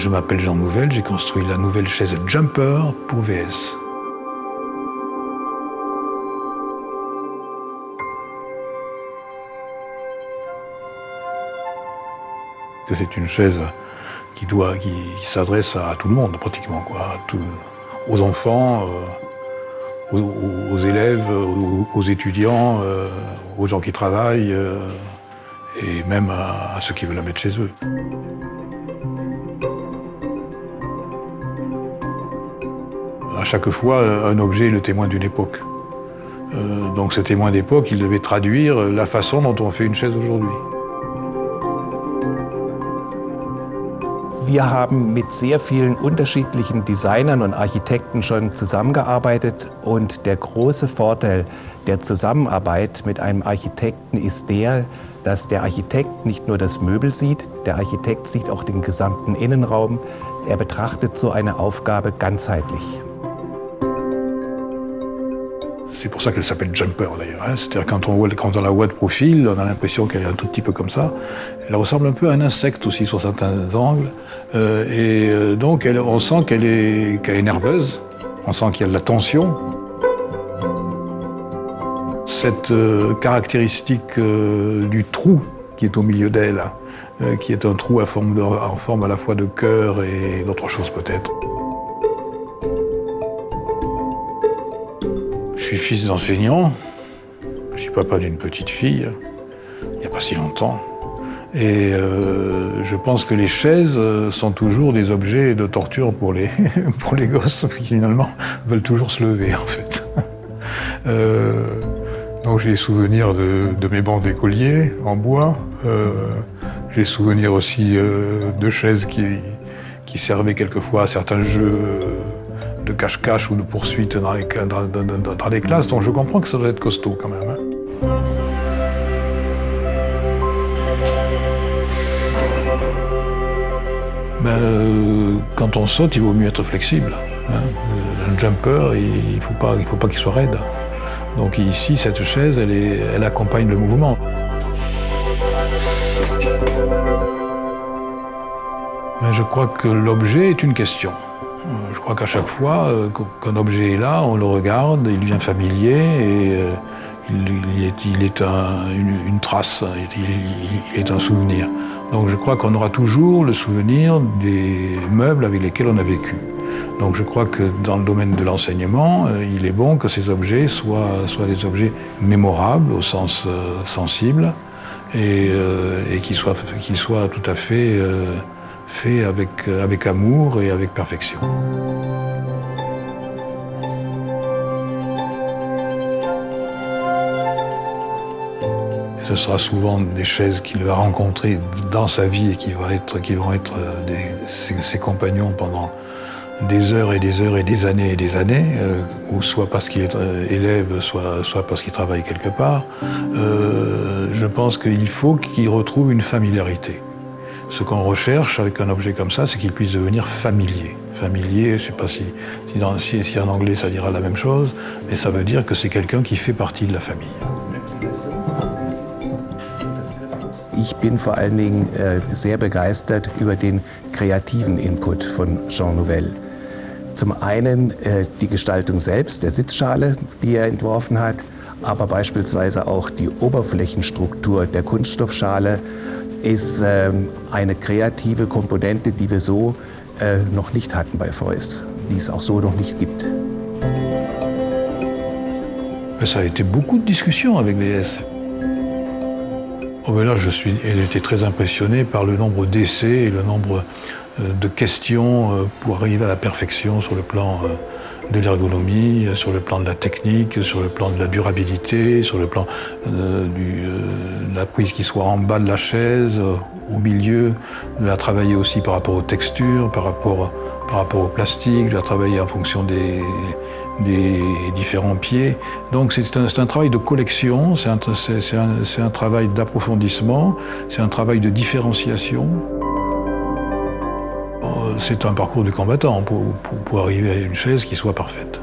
Je m'appelle Jean Nouvel, j'ai construit la nouvelle chaise Jumper pour VS. C'est une chaise qui s'adresse à tout le monde pratiquement, quoi, aux enfants, aux élèves, aux étudiants, aux gens qui travaillent et même à ceux qui veulent la mettre chez eux. À chaque fois, un objet est le témoin d'une époque. Donc ce témoin d'époque, il devait traduire la façon dont on fait une chaise aujourd'hui. Wir haben mit sehr vielen unterschiedlichen Designern und Architekten schon zusammengearbeitet und der große Vorteil der Zusammenarbeit mit einem Architekten ist der, dass der Architekt nicht nur das Möbel sieht, der Architekt sieht auch den gesamten Innenraum. Er betrachtet so eine Aufgabe ganzheitlich. C'est pour ça qu'elle s'appelle Jumper d'ailleurs. C'est-à-dire quand on la voit de profil, on a l'impression qu'elle est un tout petit peu comme ça. Elle ressemble un peu à un insecte aussi sur certains angles. Donc on sent qu'elle est nerveuse, on sent qu'il y a de la tension. Cette caractéristique du trou qui est au milieu d'elle, qui est un trou en forme à la fois de cœur et d'autre chose peut-être. Je suis fils d'enseignant, je suis papa d'une petite fille, il n'y a pas si longtemps. Et je pense que les chaises sont toujours des objets de torture pour les gosses qui finalement veulent toujours se lever en fait. Donc j'ai souvenirs de mes bancs d'écoliers en bois. J'ai souvenir aussi de chaises qui servaient quelquefois à certains jeux de cache-cache ou de poursuite dans les classes, donc je comprends que ça doit être costaud quand même. Quand on saute, il vaut mieux être flexible. Un jumper, il faut pas qu'il soit raide. Donc ici, cette chaise, elle accompagne le mouvement. Mais je crois que l'objet est une question. Je crois qu'à chaque fois qu'un objet est là, on le regarde, il devient familier et il est une trace, il est un souvenir. Donc je crois qu'on aura toujours le souvenir des meubles avec lesquels on a vécu. Donc je crois que dans le domaine de l'enseignement, il est bon que ces objets soient des objets mémorables au sens sensible et qu'ils soient tout à fait fait avec amour et avec perfection. Ce sera souvent des chaises qu'il va rencontrer dans sa vie et qui vont être ses compagnons pendant des heures et des heures et des années, ou soit parce qu'il est élève, soit parce qu'il travaille quelque part. Je pense qu'il faut qu'il retrouve une familiarité. Ce qu'on recherche avec un objet comme ça, c'est qu'il puisse devenir familier. Familier, je ne sais pas si en anglais ça dira la même chose, mais ça veut dire que c'est quelqu'un qui fait partie de la famille. Ich bin vor allen Dingen sehr begeistert über den kreativen Input von Jean Nouvel. Zum einen die Gestaltung selbst, der Sitzschale, die er entworfen hat, aber beispielsweise auch die Oberflächenstruktur der Kunststoffschale ist eine kreative Komponente, die wir so noch nicht hatten bei Feuys, die es auch so noch nicht gibt. Ça a été beaucoup de discussions avec VS. Oh ben là, j'ai été très impressionné par le nombre d'essais et le nombre de questions pour arriver à la perfection sur le plan de l'ergonomie, sur le plan de la technique, sur le plan de la durabilité, sur le plan de la prise qui soit en bas de la chaise, au milieu, de la travailler aussi par rapport aux textures, par rapport au plastique, de la travailler en fonction des différents pieds. Donc c'est un travail de collection, c'est un travail d'approfondissement, c'est un travail de différenciation. C'est un parcours du combattant pour arriver à une chaise qui soit parfaite.